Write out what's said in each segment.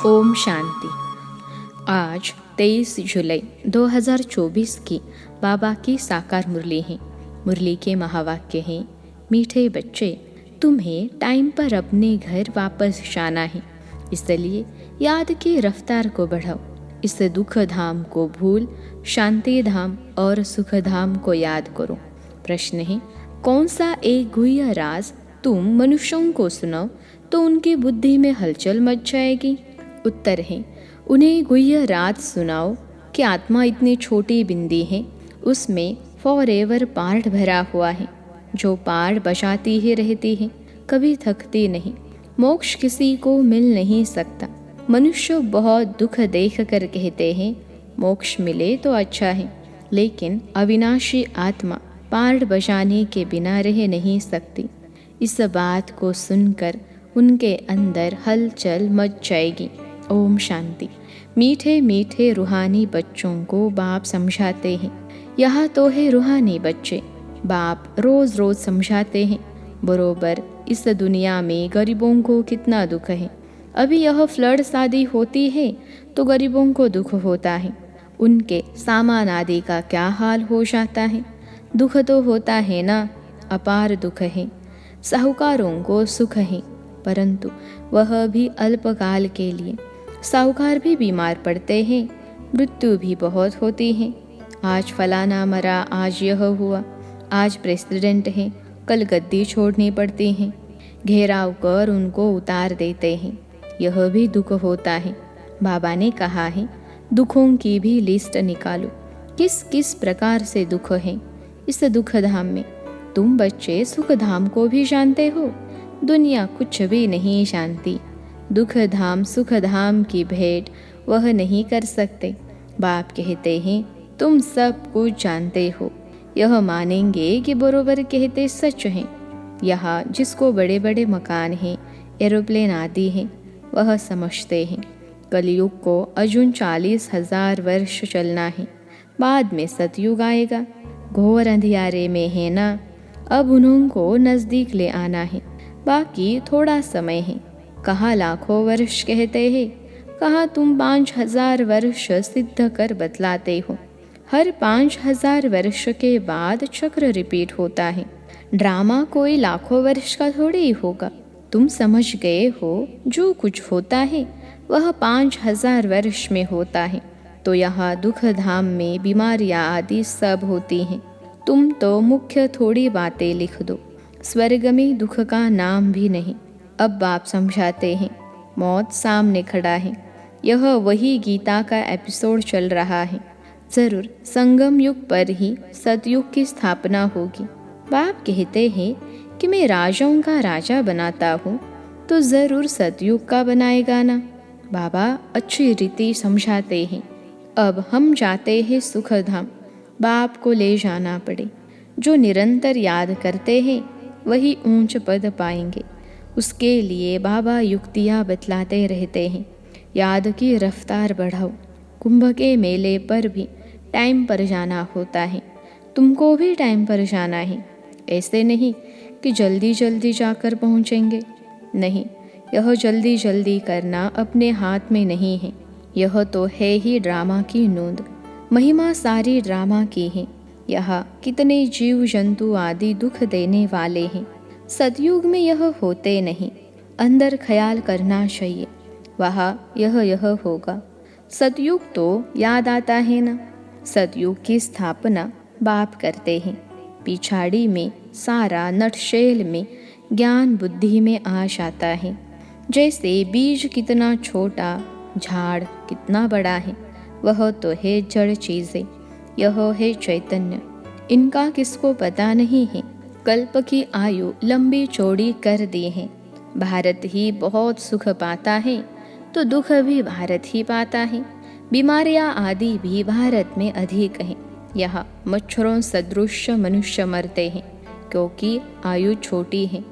ओम शांति। आज 23 जुलाई 2024 की बाबा की साकार मुरली है। मुरली के महावाक्य हैं, मीठे बच्चे, तुम्हें टाइम पर अपने घर वापस जाना है, इसलिए याद की रफ्तार को बढ़ाओ। इस दुख धाम को भूल शांति धाम और सुख धाम को याद करो। प्रश्न है, कौन सा एक गुह्य राज तुम मनुष्यों को सुनाओ तो उनकी बुद्धि में हलचल मच जाएगी? उत्तर है, उन्हें गुह्य राज सुनाओ कि आत्मा इतनी छोटी बिंदी है, उसमें फॉरएवर पार्ट भरा हुआ है, जो पार्ट बचाती ही रहती है, कभी थकती नहीं। मोक्ष किसी को मिल नहीं सकता। मनुष्य बहुत दुख देख कर कहते हैं मोक्ष मिले तो अच्छा है, लेकिन अविनाशी आत्मा पार्ट बचाने के बिना रह नहीं सकती। इस बात को सुनकर उनके अंदर हलचल मच जाएगी। ओम शांति। मीठे मीठे रूहानी बच्चों को बाप समझाते हैं। यह तो है रूहानी बच्चे, बाप रोज रोज समझाते हैं बरोबर इस दुनिया में गरीबों को कितना दुख है। अभी यह फ्लड शादी होती है तो गरीबों को दुख होता है, उनके सामान आदि का क्या हाल हो जाता है। दुख तो होता है ना, अपार दुख है। साहूकारों को सुख है, परंतु वह भी अल्पकाल के लिए। साहूकार भी बीमार पड़ते हैं, मृत्यु भी बहुत होती है। आज फलाना मरा, आज यह हुआ, आज प्रेसिडेंट है, कल गद्दी छोड़नी पड़ती है, घेराव कर उनको उतार देते हैं। यह भी दुख होता है। बाबा ने कहा है, दुखों की भी लिस्ट निकालो, किस किस प्रकार से दुख है इस दुख धाम में। तुम बच्चे सुख धाम को भी जानते हो, दुनिया कुछ भी नहीं जानती। दुख धाम सुख धाम की भेंट वह नहीं कर सकते। बाप कहते हैं, तुम सब कुछ जानते हो, यह मानेंगे कि बरोबर कहते सच हैं। यहाँ जिसको बड़े बड़े मकान हैं, एरोप्लेन आदि हैं, वह समझते हैं कलयुग को अजून 40,000 वर्ष चलना है, बाद में सतयुग आएगा। घोर अंधियारे में है ना, अब उन्हों को नज़दीक ले आना है, बाकी थोड़ा समय है। कहाँ लाखों वर्ष कहते हैं, कहाँ तुम 5,000 वर्ष सिद्ध कर बतलाते हो। हर 5,000 वर्ष के बाद चक्र रिपीट होता है। ड्रामा कोई लाखों वर्ष का थोड़ी ही होगा। तुम समझ गए हो, जो कुछ होता है वह 5,000 वर्ष में होता है। तो यहाँ दुख धाम में बीमारियाँ आदि सब होती हैं। तुम तो मुख्य थोड़ी बातें लिख दो, स्वर्ग में दुख का नाम भी नहीं। अब बाप समझाते हैं, मौत सामने खड़ा है। यह वही गीता का एपिसोड चल रहा है। जरूर संगम युग पर ही सतयुग की स्थापना होगी। बाप कहते हैं कि मैं राजाओं का राजा बनाता हूँ तो जरूर सतयुग का बनाएगा ना। बाबा अच्छी रीति समझाते हैं। अब हम जाते हैं सुख धाम, बाप को ले जाना पड़े। जो निरंतर याद करते हैं वही ऊंच पद पाएंगे। उसके लिए बाबा युक्तियाँ बतलाते रहते हैं। याद की रफ्तार बढ़ाओ। कुंभ के मेले पर भी टाइम पर जाना होता है, तुमको भी टाइम पर जाना है। ऐसे नहीं कि जल्दी जल्दी जाकर पहुँचेंगे, नहीं, यह जल्दी जल्दी करना अपने हाथ में नहीं है। यह तो है ही ड्रामा की नोंद। महिमा सारी ड्रामा की है। यहाँ कितने जीव जंतु आदि दुख देने वाले हैं। सतयुग में यह होते नहीं। अंदर ख्याल करना चाहिए, वहाँ यह होगा। सतयुग तो याद आता है ना। सतयुग की स्थापना बाप करते हैं। पिछाड़ी में सारा नटशेल में ज्ञान बुद्धि में आ जाता है। जैसे बीज कितना छोटा, झाड़ कितना बड़ा है, वह तो है जड़ चीज़ें, यह है चैतन्य। इनका किसको पता नहीं है। कल्प की आयु लंबी चौड़ी कर दी है। भारत ही बहुत सुख पाता है तो दुख भी भारत ही पाता है। बीमारियाँ आदि भी भारत में अधिक हैं। यहाँ मच्छरों सदृश मनुष्य मरते हैं क्योंकि आयु छोटी है।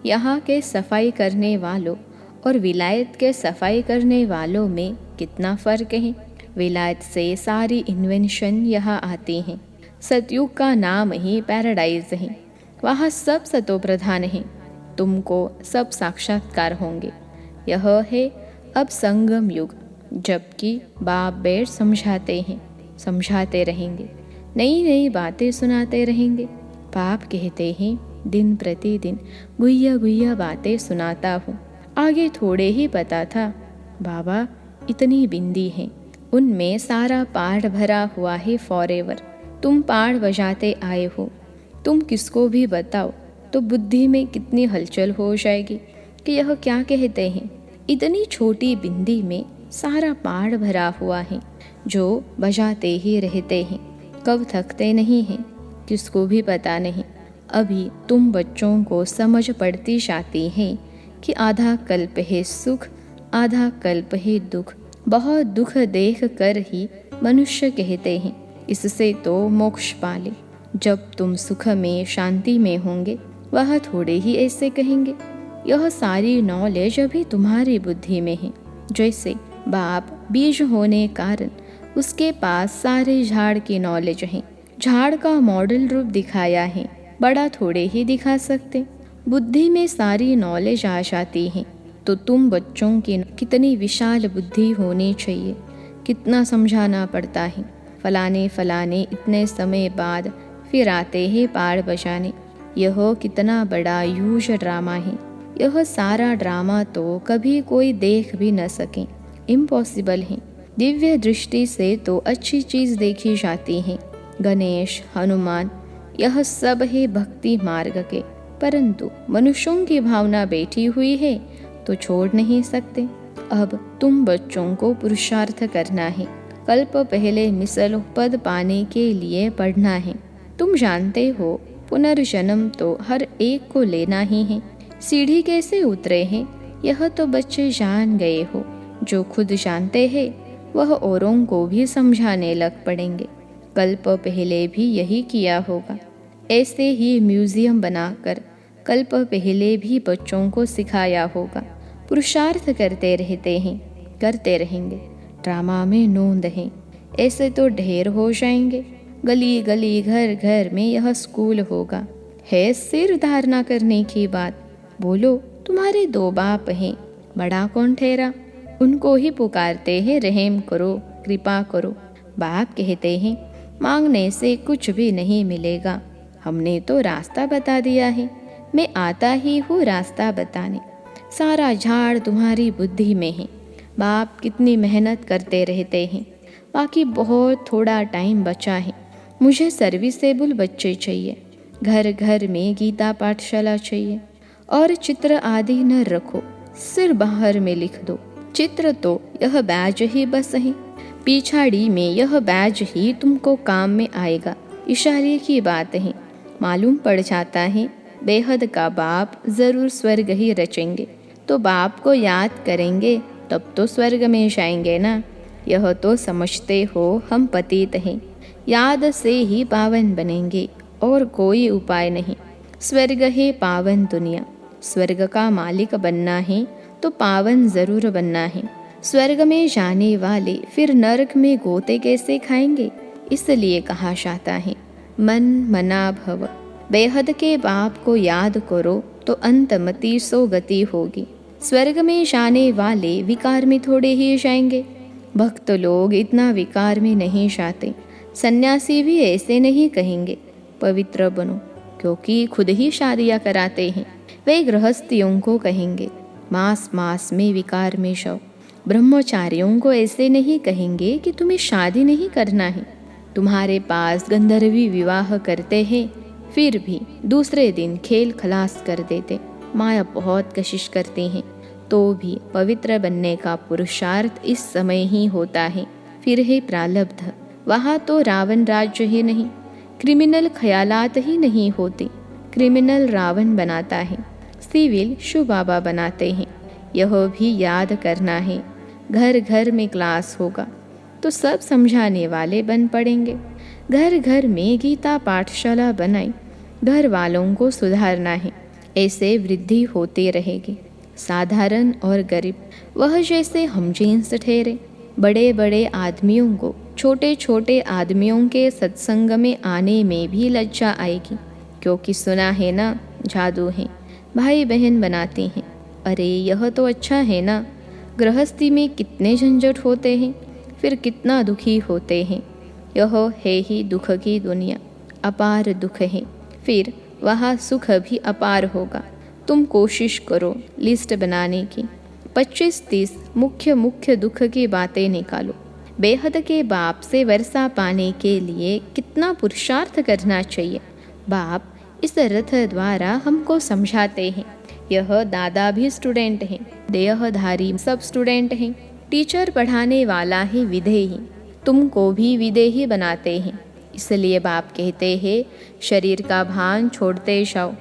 यहाँ के सफाई करने वालों और विलायत के सफाई करने वालों में कितना फ़र्क है। विलायत से सारी इन्वेंशन यहाँ आती हैं। सतयुग का नाम ही पैराडाइज है। वहाँ सब सतो प्रधान है। तुमको सब साक्षात्कार होंगे। यह है अब संगम युग, जबकि बाप बैठ समझाते हैं, समझाते रहेंगे, नई नई बातें सुनाते रहेंगे। बाप कहते हैं दिन प्रतिदिन गुइया गुइया बातें सुनाता हूँ, आगे थोड़े ही पता था। बाबा इतनी बिंदी है, उनमें सारा पाठ भरा हुआ है फॉरएवर। तुम पाठ बजाते आए हो, तुम किसको भी बताओ तो बुद्धि में कितनी हलचल हो जाएगी कि यह क्या कहते हैं। इतनी छोटी बिंदी में सारा पाठ भरा हुआ है, जो बजाते ही रहते हैं, कब थकते नहीं हैं, किसको भी पता नहीं। अभी तुम बच्चों को समझ पड़ती जाती है कि आधा कल्प है सुख, आधा कल्प है दुख। बहुत दुख देख कर ही मनुष्य कहते हैं इससे तो मोक्ष पाले। जब तुम सुख में शांति में होंगे, वह थोड़े ही ऐसे कहेंगे। यह सारी नॉलेज अभी तुम्हारी बुद्धि में है। जैसे बाप बीज होने कारण उसके पास सारे झाड़ की नॉलेज है, झाड़ का मॉडल रूप दिखाया है, बड़ा थोड़े ही दिखा सकते। बुद्धि में सारी नॉलेज आ जाती है तो तुम बच्चों की कितनी विशाल बुद्धि होनी चाहिए, कितना समझाना पड़ता है। फलाने फलाने इतने समय बाद फिर आते हैं पाड़ बजाने। यह कितना बड़ा ह्यूज ड्रामा है। यह सारा ड्रामा तो कभी कोई देख भी न सके, इम्पॉसिबल है। दिव्य दृष्टि से तो अच्छी चीज देखी जाती है, गणेश, हनुमान, यह सब है भक्ति मार्ग के। परंतु मनुष्यों की भावना बैठी हुई है तो छोड़ नहीं सकते। अब तुम बच्चों को पुरुषार्थ करना है। कल्प पहले मिसल पद पाने के लिए पढ़ना है। तुम जानते हो पुनर्जन्म तो हर एक को लेना ही है। सीढ़ी कैसे उतरे हैं यह तो बच्चे जान गए हो। जो खुद जानते हैं वह औरों को भी समझाने लग पड़ेंगे। कल्प पहले भी यही किया होगा। ऐसे ही म्यूजियम बनाकर कल्प पहले भी बच्चों को सिखाया होगा। पुरुषार्थ करते रहते हैं, करते रहेंगे। ड्रामा में नोंद है, ऐसे तो ढेर हो जाएंगे। गली गली घर घर में यह स्कूल होगा। है सिर धारणा करने की बात। बोलो तुम्हारे 2 बाप हैं, बड़ा कौन ठहरा? उनको ही पुकारते हैं रहम करो, कृपा करो। बाप कहते हैं मांगने से कुछ भी नहीं मिलेगा, हमने तो रास्ता बता दिया है। मैं आता ही हूँ रास्ता बताने। सारा झाड़ तुम्हारी बुद्धि में है। बाप कितनी मेहनत करते रहते हैं। बाकी बहुत थोड़ा टाइम बचा है। मुझे सर्विसेबल बच्चे चाहिए। घर घर में गीता पाठशाला चाहिए। और चित्र आदि न रखो, सिर बाहर में लिख दो। चित्र तो यह बैज ही बस है, पिछाड़ी में यह बैज ही तुमको काम में आएगा। इशारे की बात है, मालूम पड़ जाता है बेहद का बाप जरूर स्वर्ग ही रचेंगे। तो बाप को याद करेंगे तब तो स्वर्ग में जाएंगे ना। यह तो समझते हो हम पतित हैं, याद से ही पावन बनेंगे और कोई उपाय नहीं। स्वर्ग है पावन दुनिया। स्वर्ग का मालिक बनना है तो पावन जरूर बनना है। स्वर्ग में जाने वाले फिर नरक में गोते कैसे खाएंगे? इसलिए कहा जाता है मन मना भव। बेहद के बाप को याद करो तो अंतमति सो गति होगी। स्वर्ग में जाने वाले विकार में थोड़े ही जाएंगे। भक्त लोग इतना विकार में नहीं जाते। सन्यासी भी ऐसे नहीं कहेंगे पवित्र बनो, क्योंकि खुद ही शादियां कराते हैं। वे गृहस्थियों को कहेंगे मास मास में विकार में जाओ। ब्रह्मचारियों को ऐसे नहीं कहेंगे कि तुम्हें शादी नहीं करना है। तुम्हारे पास गंधर्वी विवाह करते हैं, फिर भी दूसरे दिन खेल खलास कर देते। माया बहुत कशिश करती हैं, तो भी पवित्र बनने का पुरुषार्थ इस समय ही होता है। फिर है प्रालब्ध, वहाँ तो रावण राज्य ही नहीं, क्रिमिनल ख्यालात ही नहीं होते। क्रिमिनल रावण बनाता है, सिविल शिव बाबा बनाते हैं। यह भी याद करना है। घर घर में क्लास होगा तो सब समझाने वाले बन पड़ेंगे। घर घर में गीता पाठशाला बनाई, घर वालों को सुधारना है। ऐसे वृद्धि होती रहेगी। साधारण और गरीब वह जैसे हम जींस ठहरे। बड़े बड़े आदमियों को छोटे छोटे आदमियों के सत्संग में आने में भी लज्जा आएगी, क्योंकि सुना है ना जादू है, भाई बहन बनाते हैं। अरे यह तो अच्छा है ना, गृहस्थी में कितने झंझट होते हैं, फिर कितना दुखी होते हैं। यह है ही दुख की दुनिया, अपार दुख है, फिर वहाँ सुख भी अपार होगा। तुम कोशिश करो लिस्ट बनाने की, 25-30 मुख्य दुख की बातें निकालो। बेहद के बाप से वर्षा पाने के लिए कितना पुरुषार्थ करना चाहिए। बाप इस रथ द्वारा हमको समझाते हैं। यह दादा भी स्टूडेंट हैं, देहधारी सब स्टूडेंट हैं। टीचर पढ़ाने वाला ही विधेयी, तुमको भी विधेयी बनाते हैं। इसलिए बाप कहते हैं शरीर का भान छोड़ते जाओ।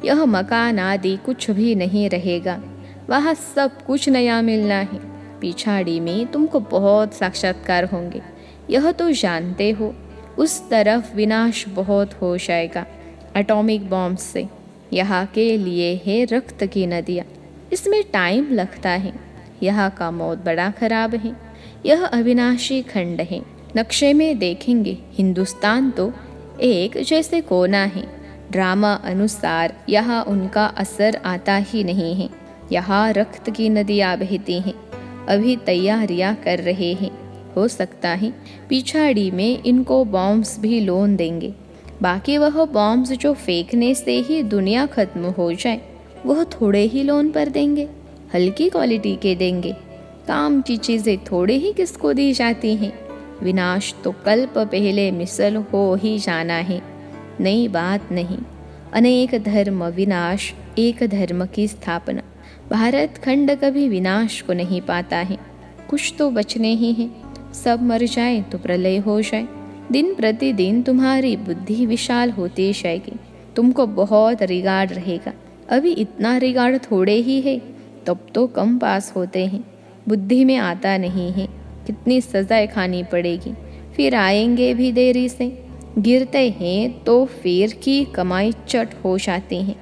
यह मकान आदि कुछ भी नहीं रहेगा, वहाँ सब कुछ नया मिलना है। पिछाड़ी में तुमको बहुत साक्षात्कार होंगे, यह तो जानते हो। उस तरफ विनाश बहुत हो जाएगा एटॉमिक बॉम्ब से। यहाँ के लिए है रक्त की नदियाँ, इसमें टाइम लगता है। यहाँ का मौत बड़ा खराब है। यह अविनाशी खंड है। नक्शे में देखेंगे हिंदुस्तान तो एक जैसे कोना है। ड्रामा अनुसार यहाँ उनका असर आता ही नहीं है। यहाँ रक्त की नदियाँ बहती हैं। अभी तैयारियां कर रहे हैं। हो सकता है पिछाड़ी में इनको बॉम्ब्स भी लोन देंगे। बाकी वह बॉम्ब्स जो फेंकने से ही दुनिया खत्म हो जाए, वह थोड़े ही लोन पर देंगे, हल्की क्वालिटी के देंगे। काम की चीज़ें थोड़े ही किसको दी जाती हैं। विनाश तो कल्प पहले मिसल हो ही जाना है, नई बात नहीं। अनेक धर्म विनाश, एक धर्म की स्थापना। भारत खंड कभी विनाश को नहीं पाता है। कुछ तो बचने ही हैं। सब मर जाए तो प्रलय हो जाए। दिन प्रतिदिन तुम्हारी बुद्धि विशाल होती जाएगी। तुमको बहुत रिगार्ड रहेगा। अभी इतना रिगार्ड थोड़े ही है, तब तो कम पास होते हैं। बुद्धि में आता नहीं है, कितनी सजाएं खानी पड़ेगी। फिर आएंगे भी देरी से। गिरते हैं तो फिर की कमाई चट हो जाती है,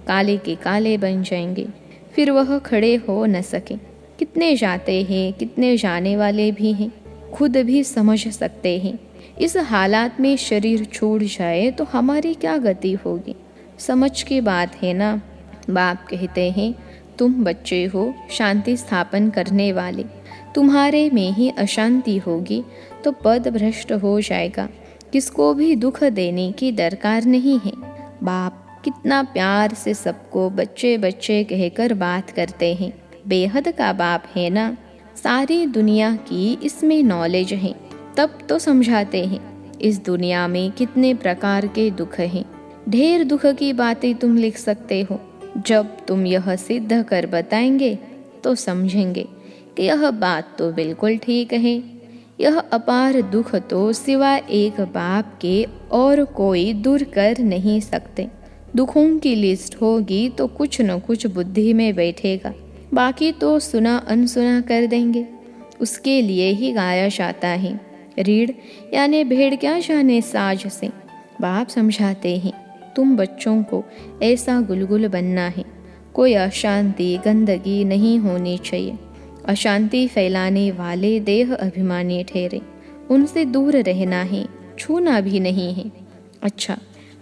काले के काले बन जाएंगे। फिर वह खड़े हो न सके। कितने जाते हैं, कितने जाने वाले भी हैं, खुद भी समझ सकते हैं। इस हालात में शरीर छूट जाए तो हमारी क्या गति होगी। समझ की बात है ना। बाप कहते हैं तुम बच्चे हो, शांति स्थापन करने वाले। तुम्हारे में ही अशांति होगी तो पद भ्रष्ट हो जाएगा। किसको भी दुख देने की दरकार नहीं है। बाप कितना प्यार से सबको बच्चे बच्चे कहकर बात करते हैं। बेहद का बाप है ना। सारी दुनिया की इसमें नॉलेज है, तब तो समझाते हैं। इस दुनिया में कितने प्रकार के दुख हैं। ढेर दुख की बातें तुम लिख सकते हो। जब तुम यह सिद्ध कर बताएंगे तो समझेंगे कि यह बात तो बिल्कुल ठीक है। यह अपार दुख तो सिवाय एक बाप के और कोई दूर कर नहीं सकते। दुखों की लिस्ट होगी तो कुछ न कुछ बुद्धि में बैठेगा, बाकी तो सुना अनसुना कर देंगे। उसके लिए ही गाया जाता है, रीढ़ यानी भेड़ क्या जाने साज से। बाप समझाते हैं तुम बच्चों को ऐसा गुलगुल बनना है। कोई अशांति गंदगी नहीं होनी चाहिए। अशांति फैलाने वाले देह अभिमानी ठहरे, उनसे दूर रहना है, छूना भी नहीं है। अच्छा,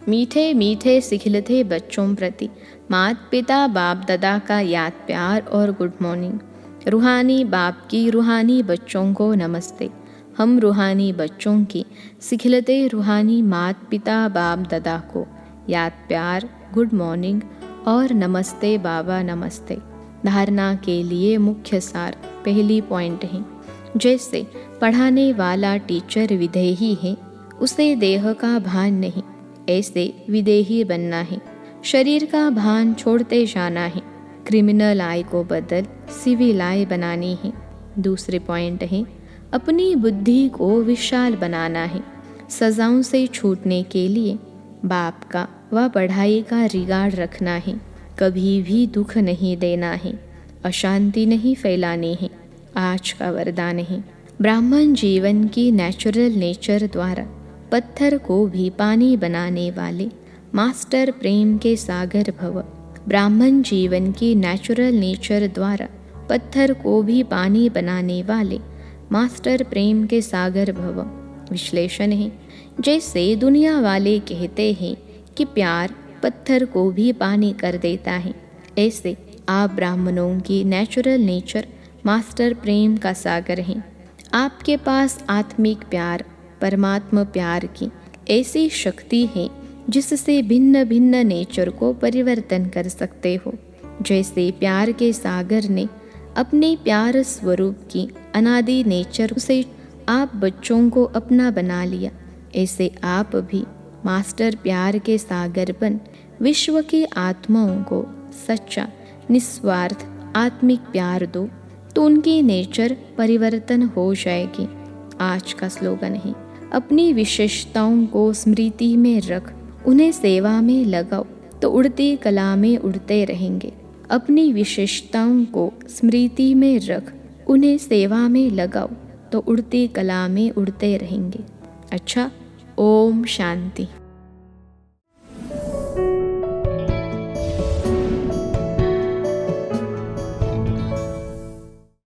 मीठे मीठे सिखिलते बच्चों प्रति माता पिता बाप दादा का याद प्यार और गुड मॉर्निंग। रूहानी बाप की रूहानी बच्चों को नमस्ते। हम रूहानी बच्चों की सिखिलते रूहानी माता पिता बाप दादा को याद प्यार, गुड मॉर्निंग और नमस्ते बाबा नमस्ते। धारणा के लिए मुख्य सार पहली पॉइंट है, जैसे पढ़ाने वाला टीचर विधेयी है, उसे देह का भान नहीं, ऐसे विधेयी बनना है। शरीर का भान छोड़ते जाना है। क्रिमिनल आय को बदल सिविल आय बनानी है। दूसरे पॉइंट है, अपनी बुद्धि को विशाल बनाना है। सजाओं से छूटने के लिए बाप का व पढ़ाई का रिगार्ड रखना है। कभी भी दुख नहीं देना है, अशांति नहीं फैलानी है। आज का वरदान है, ब्राह्मण जीवन की नेचुरल नेचर द्वारा पत्थर को भी पानी बनाने वाले मास्टर प्रेम के सागर भव। ब्राह्मण जीवन की नेचुरल नेचर द्वारा पत्थर को भी पानी बनाने वाले मास्टर प्रेम के सागर भव। विश्लेषण है, जैसे दुनिया वाले कहते हैं कि प्यार पत्थर को भी पानी कर देता है, ऐसे आप ब्राह्मणों की नेचुरल नेचर मास्टर प्रेम का सागर हैं। आपके पास आत्मिक प्यार, परमात्मा प्यार की ऐसी शक्ति है जिससे भिन्न भिन्न नेचर को परिवर्तन कर सकते हो। जैसे प्यार के सागर ने अपने प्यार स्वरूप की अनादि नेचर से आप बच्चों को अपना बना लिया, ऐसे आप भी मास्टर प्यार के सागर बन विश्व की आत्माओं को सच्चा निस्वार्थ आत्मिक प्यार दो, तो उनकी नेचर परिवर्तन हो जाएगी। आज का स्लोगन है, अपनी विशेषताओं को स्मृति में रख, उन्हें सेवा में लगाओ तो उड़ती कला में उड़ते रहेंगे। अपनी विशेषताओं को स्मृति में रख, उन्हें सेवा में लगाओ तो उड़ती कला में उड़ते रहेंगे। अच्छा, ओम शांति।